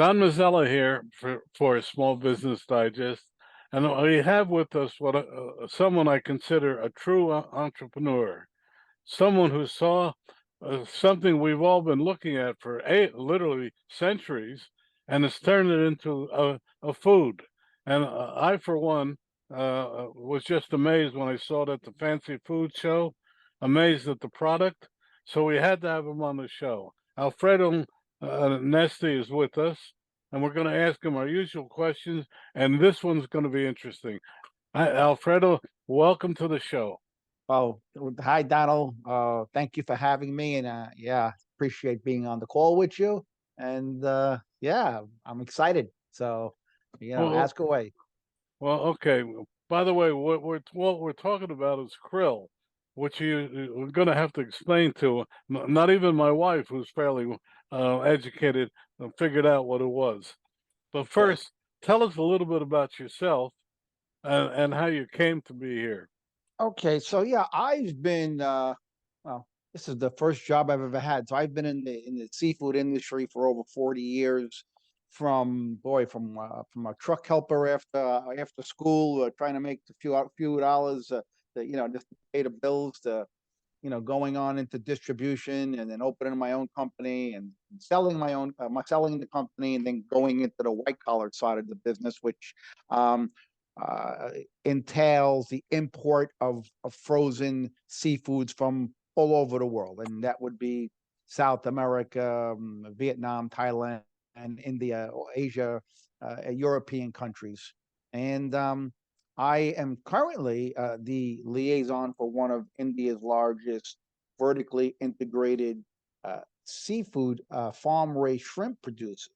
Don Mazzella here for Small Business Digest, and we have with us someone I consider a true entrepreneur, someone who saw something we've all been looking at for literally centuries, and has turned it into a food. And I, for one, was just amazed when I saw it at the Fancy Food Show, amazed at the product. So we had to have him on the show. Alfredo Nasti is with us, and we're going to ask him our usual questions, and this one's going to be interesting. Hi, Alfredo, welcome to the show. Oh, hi, Donald. Thank you for having me, and yeah, appreciate being on the call with you. And yeah, I'm excited. So, Well, ask away. okay. By the way, what we're talking about is krill, which we're going to have to explain to not even my wife, who's fairly educated, figured out what it was. But Okay. first, tell us a little bit about yourself and how you came to be here. Okay. So yeah, I've been well, this is the first job I've ever had. So I've been in the seafood industry for over 40 years. From a truck helper after school, trying to make a few dollars, just to pay the bills, to going on into distribution and then opening my own company and selling the company, and then going into the white collar side of the business, which um, uh, entails the import of frozen seafoods from all over the world. And that would be South America, Vietnam, Thailand, and India, or Asia, European countries. And I am currently the liaison for one of India's largest vertically integrated seafood farm-raised shrimp producers.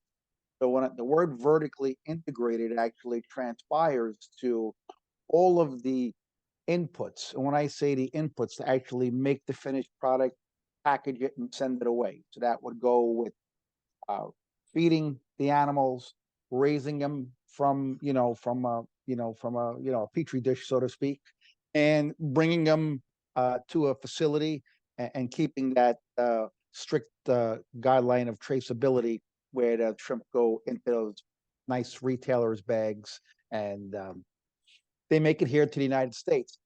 So when the word vertically integrated actually transpires to all of the inputs, and when I say the inputs, to actually make the finished product, package it, and send it away. So that would go with uh, feeding the animals, raising them from a petri dish, so to speak, and bringing them to a facility, and keeping that strict guideline of traceability, where the shrimp go into those nice retailers' bags, and they make it here to the United States.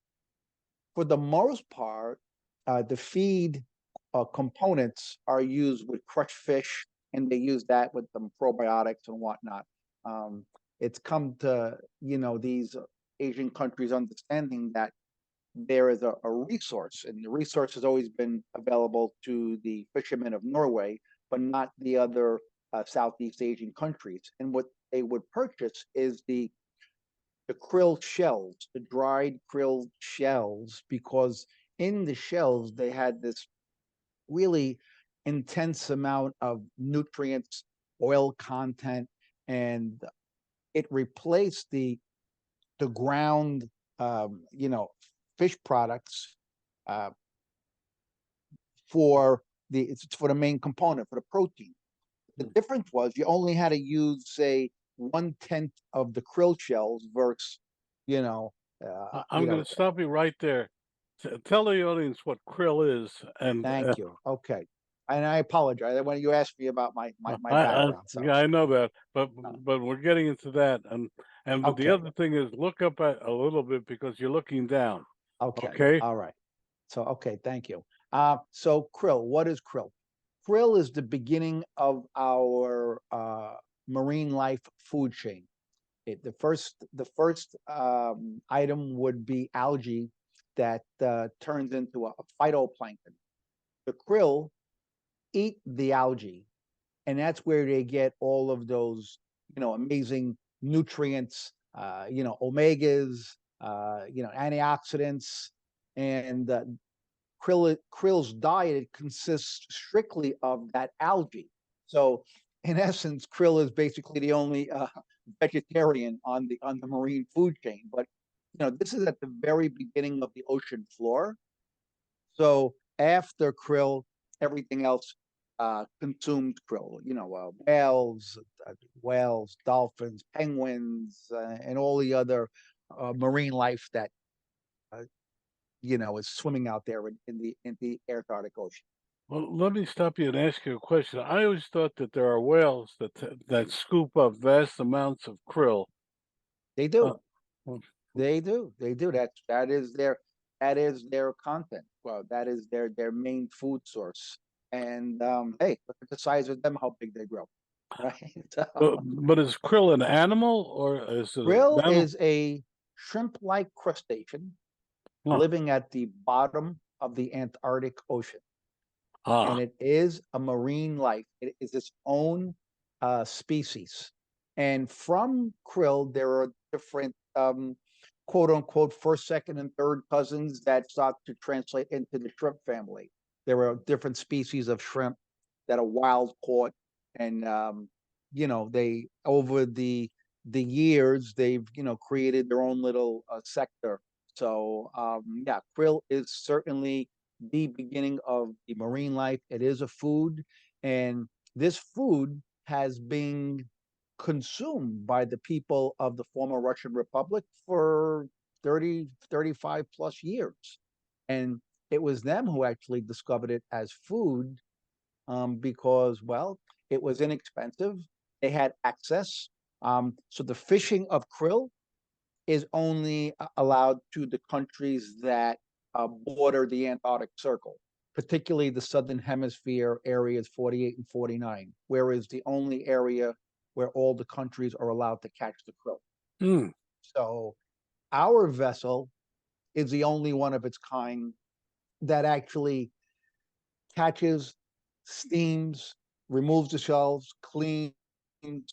For the most part, the feed components are used with crushed fish, and they use that with some probiotics and whatnot. Um, it's come to these Asian countries understanding that there is a resource, and the resource has always been available to the fishermen of Norway, but not the other Southeast Asian countries. And what they would purchase is the krill shells, the dried krill shells, because in the shells they had this really intense amount of nutrients, oil content, and it replaced the ground, um, you know, fish products uh, for the main component, for the protein. The difference was you only had to use, say, 1/10 of the krill shells versus, you know, uh, you I'm going know. to stop you right there. Tell the audience what krill is, and Thank you. Okay, and I apologize when you asked me about my I background. So yeah, I know that, but uh, we're getting into that, and but the okay, other thing is look up a little bit because you're looking down. okay, Okay, all right. So okay, thank you. So krill, what is krill? Krill is the beginning of our marine life food chain. The first item would be algae that turns into a phytoplankton. The krill eat the algae, and that's where they get all of those, amazing nutrients, omegas, antioxidants, and krill's diet consists strictly of that algae. So, in essence, krill is basically the only vegetarian on the marine food chain. But this is at the very beginning of the ocean floor. So after krill, everything else consumed krill. Whales, dolphins, penguins, and all the other marine life that is swimming out there in the Antarctic Ocean. Well, let me stop you and ask you a question. I always thought that there are whales that scoop up vast amounts of krill. They Uh, do. well, They do. They do. That is their content. Well, that is their main food source. And hey, look at the size of them, how big they grow, right? but is krill an animal or is it a Krill mammal? is a shrimp-like crustacean Huh. living at the bottom of the Antarctic Ocean, and Ah, it is a marine life. It is its own species. And from krill, there are different quote unquote first, second, and third cousins that start to translate into the shrimp family. There are different species of shrimp that are wild caught, and they over the years they've created their own little sector. So yeah, krill is certainly the beginning of the marine life. It is a food, and this food has been consumed by the people of the former Russian Republic for 30, 35 plus years. And it was them who actually discovered it as food because, well, it was inexpensive. They had access. So the fishing of krill is only allowed to the countries that border the Antarctic Circle, particularly the Southern Hemisphere areas 48 and 49, whereas the only area where all the countries are allowed to catch the krill. hmm. So our vessel is the only one of its kind that actually catches, steams, removes the shells, cleans,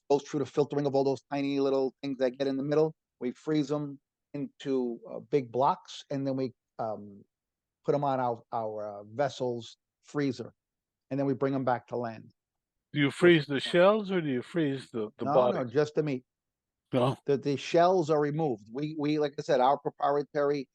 goes through the filtering of all those tiny little things that get in the middle. We freeze them into big blocks, and then we put them on our vessel's freezer, and then we bring them back to land. Do you For freeze the shells or do you freeze the no, no, body? just the meat. No. The shells are removed. We like I said, our proprietary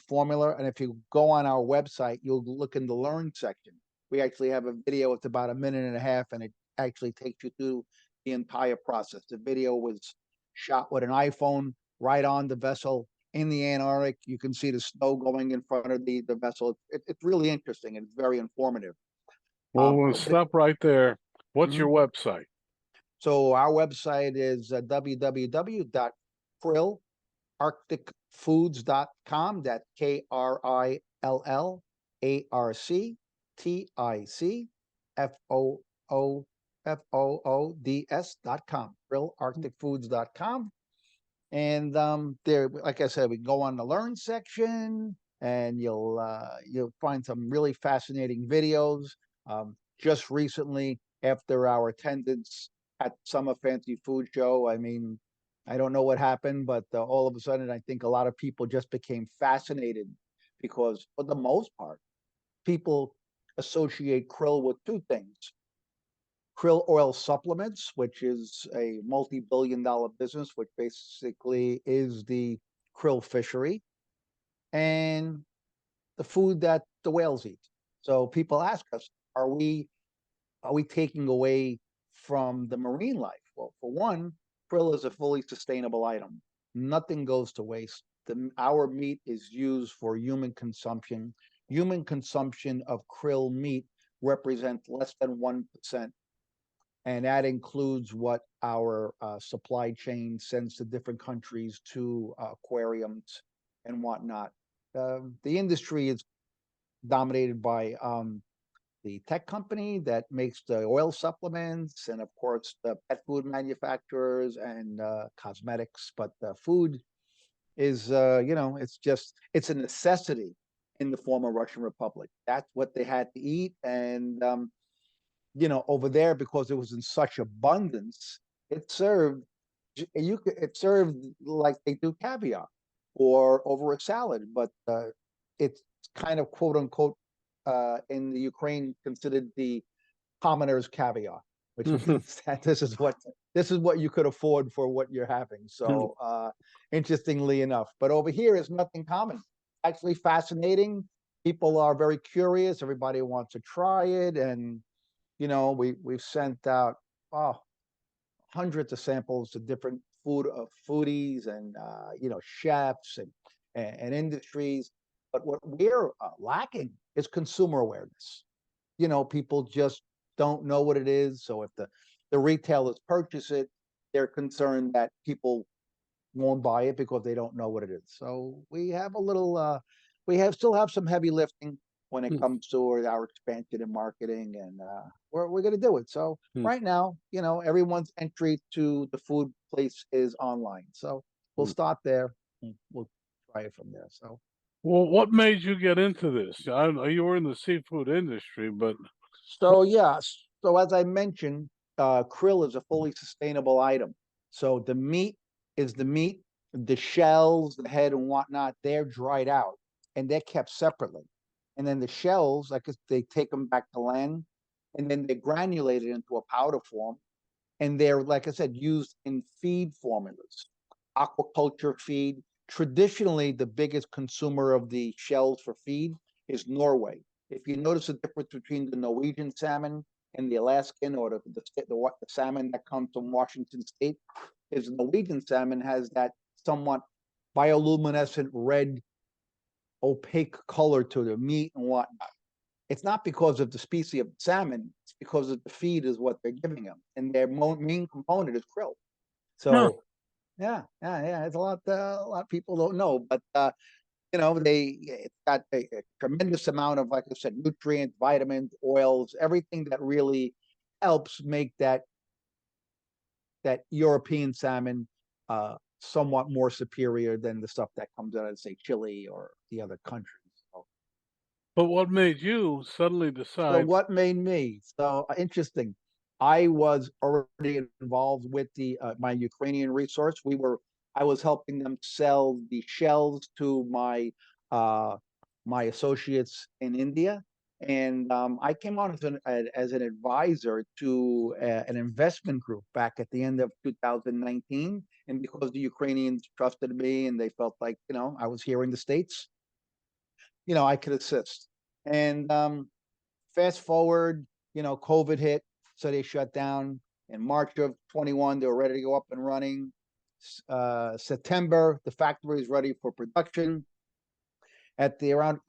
formula. And if you go on our website, you'll look in the learn section. We actually have a video. It's about a minute and a half, and it actually takes you through the entire process. The video was shot with an iPhone right on the vessel in the Antarctic. You can see the snow going in front of the vessel. It's really interesting and it's very informative. Well, we'll But stop right there. What's your mhm. website? So our website is www.krillarcticfoods.com. That's KRILLARCTICFOOFOODS.com. Krillarcticfoods.com. And there, like I said, we can go on the learn section, and you'll find some really fascinating videos. Just recently, after our attendance at Summer Fancy Food Show, I mean, I don't know what happened, but all of a sudden, I think a lot of people just became fascinated because, for the most part, people associate krill with two things: krill oil supplements, which is a multi-billion-dollar business, which basically is the krill fishery, and the food that the whales eat. So people ask us, are we taking away from the marine life? Well, for one, krill is a fully sustainable item. Nothing goes to waste. Our meat is used for human consumption. Human consumption of krill meat represents less than 1%, and that includes what our supply chain sends to different countries to aquariums and whatnot. The industry is dominated by the tech company that makes the oil supplements, and of course the pet food manufacturers and cosmetics. But the food is, it's a necessity in the former Russian Republic. That's what they had to eat, and over there, because it was in such abundance, it served it served like they do caviar or over a salad, but it's kind of quote unquote in the Ukraine considered the commoner's caviar, which means that this is what you could afford for what you're having. So interestingly enough, but over here is nothing common. Actually fascinating. People are very curious. Everybody wants to try it, and we've sent out oh, hundreds of samples to different foodies and chefs and industries. But what we're lacking is consumer awareness. people just don't know what it is. So if the retailers purchase it, they're concerned that people won't buy it because they don't know what it is. So we have a little, still have some heavy lifting when it Hmm, comes to our expansion and marketing, and we're going to do it. So hmm, right now, everyone's entry to the food place is online. So we'll hmm. start there. And we'll try it from there. So Well, what made you get into this? I know you were in the seafood industry, but what? So yeah, so as I mentioned, krill is a fully sustainable item. So the meat is the meat, the shells, the head and whatnot, they're dried out and they're kept separately. And then the shells, like they take them back to land, and then they're granulated into a powder form, and they're, like I said, used in feed formulas, aquaculture feed. Traditionally, the biggest consumer of the shells for feed is Norway. If you notice the difference between the Norwegian salmon and the Alaskan, or the salmon that comes from Washington State, is Norwegian salmon has that somewhat bioluminescent red opaque color to the meat and whatnot. It's not because of the species of salmon, it's because of the feed is what they're giving them. And their main component is krill. No, So yeah. It's a lot of people don't know, but it's got a tremendous amount of, like I said, nutrients, vitamins, oils, everything that really helps make that European salmon somewhat more superior than the stuff that comes out of, say, Chile or the other countries. So, but what made you suddenly so decide? what made me so interesting? I was already involved with the my Ukrainian resource. I was helping them sell the shells to uh, my associates in India, and I came on as an advisor to an investment group back at the end of 2019. And because the Ukrainians trusted me and they felt like I was here in the States, I could assist. And fast forward, COVID hit, so they shut down. In March of 21, they were ready to go up and running. September, the factory is ready for production. At the around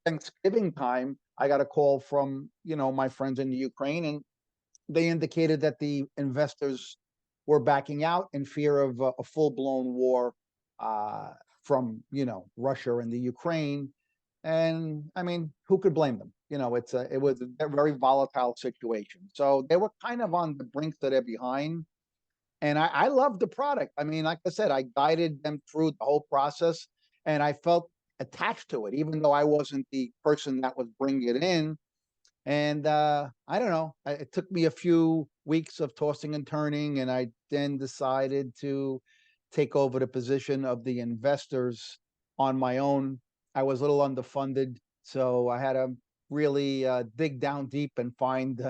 Thanksgiving time, I got a call from my friends in the Ukraine, and they indicated that the investors were backing out in fear of a full blown war uh, from Russia and the Ukraine. And I mean, who could blame them? It was a very volatile situation. So they were kind of on the brink that they're behind. And I love the product. I mean, like I said, I guided them through the whole process, and I felt attached to it, even though I wasn't the person that was bringing it in. And I don't know. It took me a few weeks of tossing and turning, and I then decided to take over the position of the investors on my own. I was a little underfunded, so I had to really dig down deep and find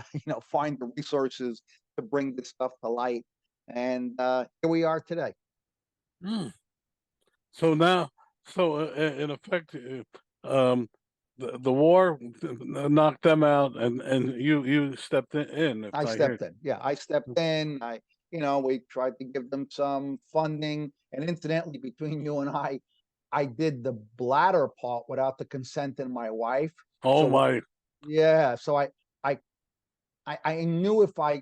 find the resources to bring this stuff to light. And here we are today. Hmm. So now, so in effect, the war knocked them out, and you stepped in. If I I hear, stepped in. Yeah, I stepped in. We tried to give them some funding. And incidentally, between you and I did the bladder part without the consent of my wife. oh So my, yeah, so I I knew if I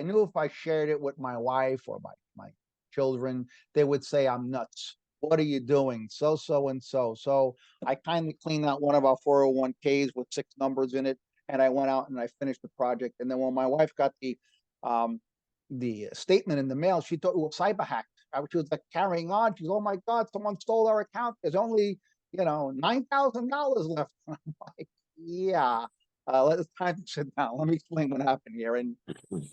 knew if I shared it with my wife or my children, they would say I'm nuts. What are you doing? So and so. So I kindly cleaned out one of our 401ks with 6 numbers in it, and I went out and I finished the project. And then when my wife got um the statement in the mail, she thought it was cyber hacked. She was like carrying on. She's, oh my God, someone stole our account. There's only $9,000 left. I'm like, yeah. It's time to sit down. Let me explain what happened here. And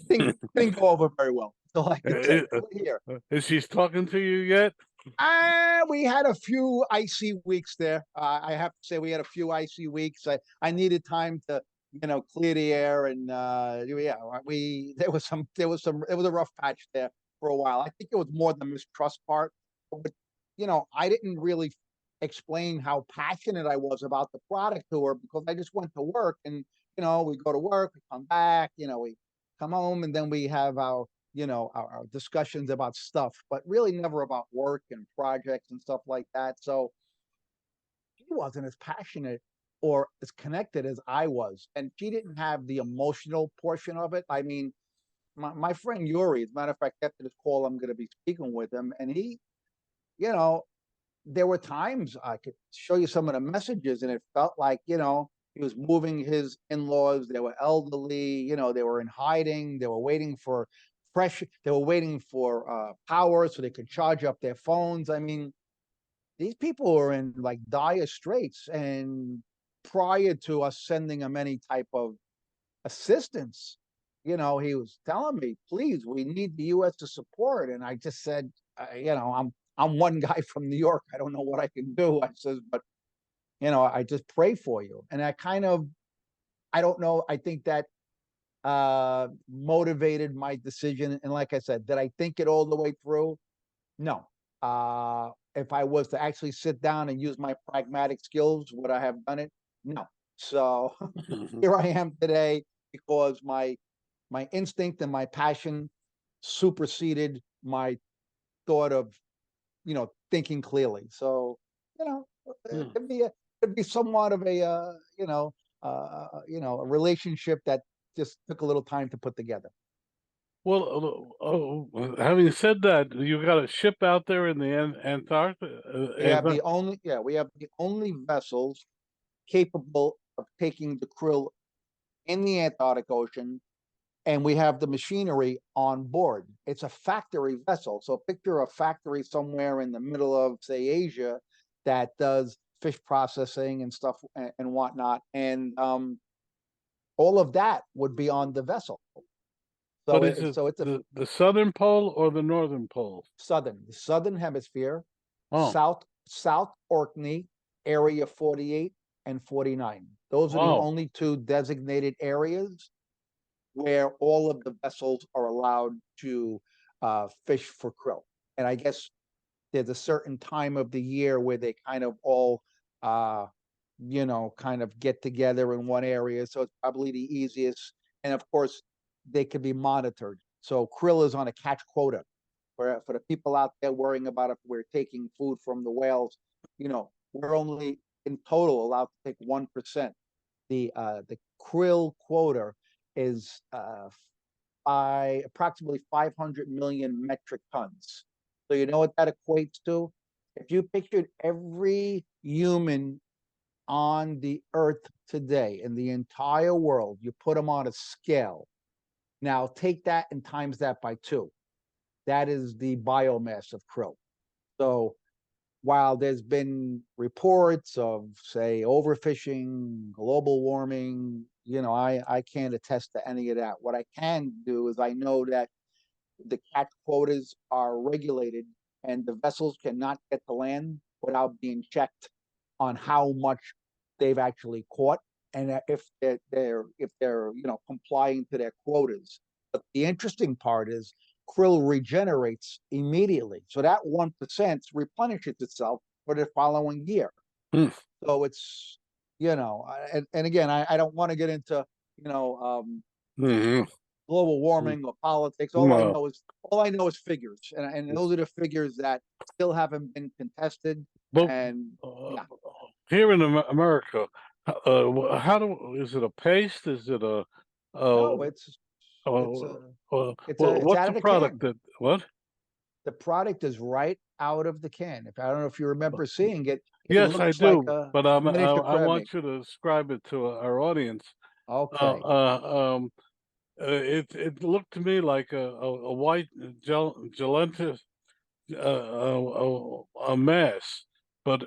didn't go over very well. So like I said, we're here. is she talking to you yet? We had a few icy weeks there. I have to say we had a few icy weeks. I needed time to, clear the air, and yeah, we it was a rough patch there for a while. I think it was more the mistrust part, but I didn't really explain how passionate I was about the product to her, because I just went to work, and we go to work, we come back, we come home, and then we have our discussions about stuff, but really never about work and projects and stuff like that. So he wasn't as passionate or as connected as I was. And she didn't have the emotional portion of it. I mean, my friend Yuri, as a matter of fact, after this call, I'm going to be speaking with him. And he, you know, there were times I could show you some of the messages, and it felt like, he was moving his in-laws. They were elderly, they were in hiding. They were waiting for they were waiting for power so they could charge up their phones. I mean, these people were in like dire straits. And prior to us sending them any type of assistance, he was telling me, please, we need the US to support. And I just said, I'm one guy from New York. I don't know what I can do. I says, but I just pray for you. And I don't know, I think that motivated my decision. And like I said, did I think it all the way through? No. If I was to actually sit down and use my pragmatic skills, would I have done it? No. So here I am today because my instinct and my passion superseded my thought of, thinking clearly. So, it Hmm. could be somewhat of a, a relationship that just took a little time to put together. Well, having said that, you got a ship out there in the Antarctica. We have the only vessels capable of taking the krill in the Antarctic Ocean, and we have the machinery on board. It's a factory vessel. So picture a factory somewhere in the middle of, say, Asia that does fish processing and stuff and whatnot. And all of that would be on the vessel. But is it It's a the southern pole or the northern pole? southern hemisphere, Oh, South Orkney, Area 48 and 49. Those are the wow. only two designated areas where all of the vessels are allowed to fish for krill. And I guess there's a certain time of the year where they kind of all, kind of get together in one area. So it's probably the easiest. And of course, they can be monitored. So krill is on a catch quota. For the people out there worrying about if we're taking food from the whales, we're only in total allowed to take 1%. The krill quota is by approximately 500 million metric tons. So you know what that equates to? If you pictured every human on the earth today in the entire world, you put them on a scale. Now take that and times that by 2. That is the biomass of krill. So while there's been reports of, say, overfishing, global warming, I can't attest to any of that. What I can do is I know that the catch quotas are regulated and the vessels cannot get to land without being checked on how much they've actually caught and if they're complying to their quotas. But the interesting part is krill regenerates immediately. So that 1% replenishes itself for the following year. Hmm. So it's, and again, I don't want to get into, Mhm. global warming or politics. No. All I know is figures. And those are the figures that still haven't been contested. But And uh, yeah, here in America, how do is it a paste? Is it uh, no, it's uh, a, it's what's out the of the product can. that what? The product is right out of the can. If I don't know if you remember seeing it, it Yes, I looks like do, a but miniature I crab meat. want you to describe it to our audience. Uh, Okay. uh, um, it looked to me like a white gelatinous a mass, but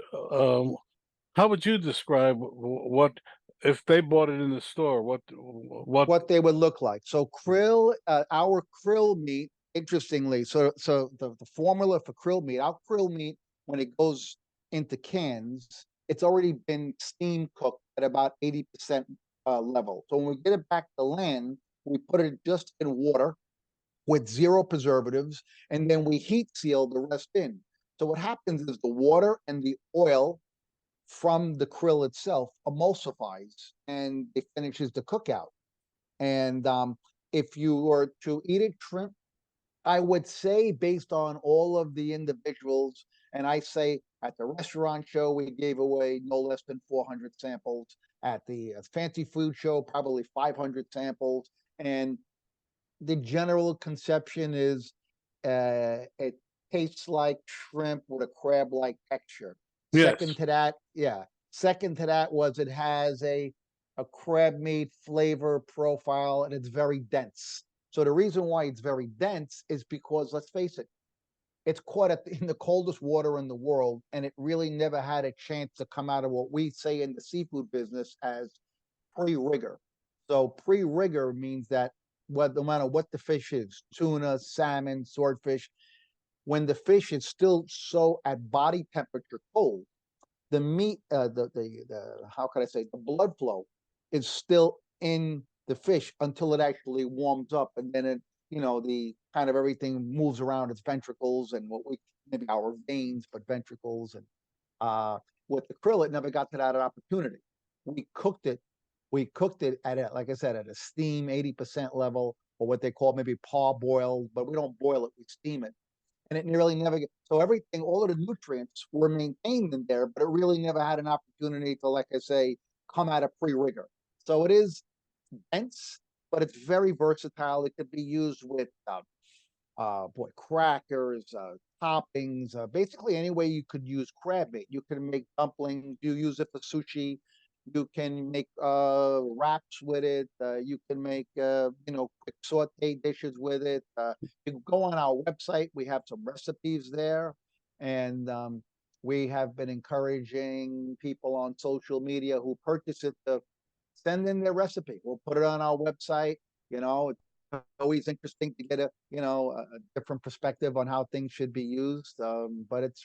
how would you describe what if they bought it in the store? What? What they would look like. So krill, our krill meat, interestingly, so the formula for krill meat, our krill meat, when it goes into cans, it's already been steam cooked at about 80% level. So when we get it back to land, we put it just in water with zero preservatives, and then we heat seal the rest in. So what happens is the water and the oil from the krill itself emulsifies and it finishes the cookout. And if you were to eat it shrimp, I would say based on all of the individuals, and I say At the restaurant show, we gave away no less than 400 samples. At the fancy food show, probably 500 samples. And the general conception is it tastes like shrimp with a crab-like texture. Yes. Second to that, yeah. Second to that was it has a crab meat flavor profile and it's very dense. So the reason why it's very dense is because let's face it, it's caught in the coldest water in the world, and it really never had a chance to come out of what we say in the seafood business as pre-rigor. So pre-rigor means that no matter what the fish is, tuna, salmon, swordfish, when the fish is still so at body temperature cold, the meat, the how can I say, the blood flow is still in the fish until it actually warms up, and then it, the kind of everything moves around its ventricles and what we maybe our veins, but ventricles and uh, with the krill, it never got to that opportunity. We cooked it. We cooked it at a, like I said, at a steam 80% level, or what they call maybe parboiled, but we don't boil it, we steam it. And it really never get, so everything, all of the nutrients were maintained in there, but it really never had an opportunity to, like I say, come out of pre-rigor. So it is dense, but it's very versatile. It could be used with crackers, toppings, basically any way you could use crab meat. You can make dumplings, you use it for sushi, you can make wraps with it, you can make quick saute dishes with it. You can go on our website, we have some recipes there, and we have been encouraging people on social media who purchase it to send in their recipe. We'll put it on our website. It's always interesting to get a different perspective on how things should be used. But it's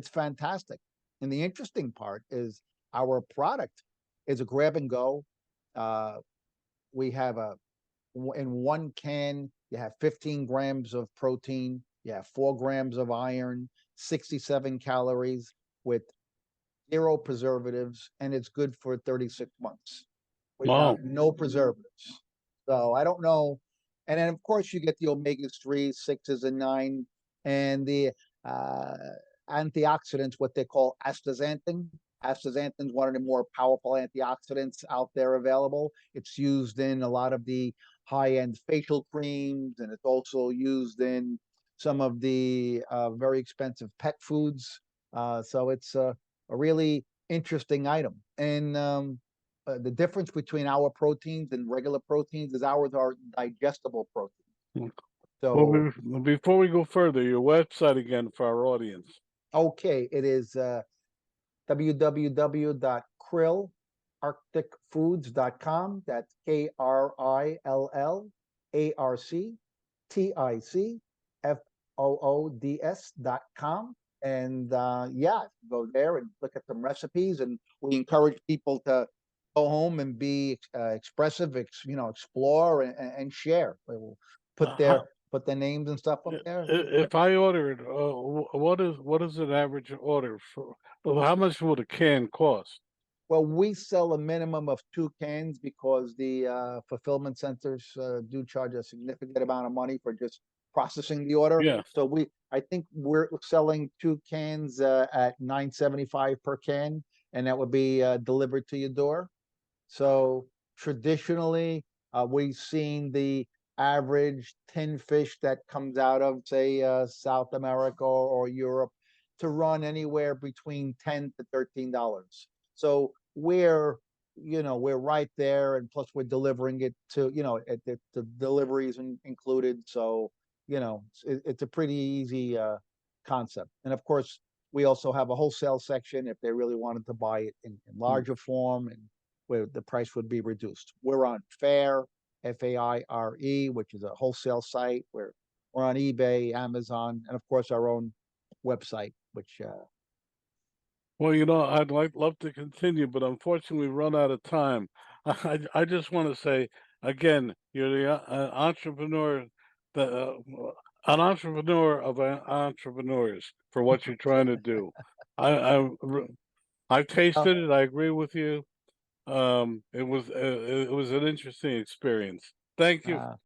fantastic. And the interesting part is our product is a grab and go. Uh, we have in one can, you have 15 grams of protein, you have 4 grams of iron, 67 calories with 0 preservatives, and it's good for 36 months Wow. without no preservatives. So I don't know. And then of course you get the omega-3, sixes and nine, and the uh, antioxidants, what they call astaxanthin. Astaxanthin is one of the more powerful antioxidants out there available. It's used in a lot of the high-end facial creams, and it's also used in some of the very expensive pet foods. So it's a really interesting item. And the difference between our proteins and regular proteins is ours are digestible proteins. So, Well, before we go further, your website again for our audience. okay, it is www.krillarcticfoods.com. That's KRILLARCTICFOODS.com. And yeah, go there and look at some recipes. And we encourage people to go home and be expressive, explore and share. We will put How, put their names and stuff up there. if I ordered, what is an average order for? Well, how much would a can cost? Well, we sell a minimum of 2 cans because the fulfillment centers do charge a significant amount of money for just processing the order. Yes. So I think we're selling 2 cans at $9.75 per can, and that would be delivered to your door. So traditionally, we've seen the average tin fish that comes out of, say, South America or Europe to run anywhere between $10 to $13. So we're right there, and plus we're delivering it to, the deliveries included. So, it's a pretty easy concept. And of course, we also have a wholesale section if they really wanted to buy it in larger form and where the price would be reduced. We're on Fair, FAIRE, which is a wholesale site. We're on eBay, Amazon, and of course our own website, which Well, I'd love to continue, but unfortunately, we've run out of time. I just want to say again, you're the entrepreneur, the an entrepreneur of entrepreneurs for what you're trying to do. I I I've uh, tasted it. I agree with you. It was an interesting experience. Thank you uh,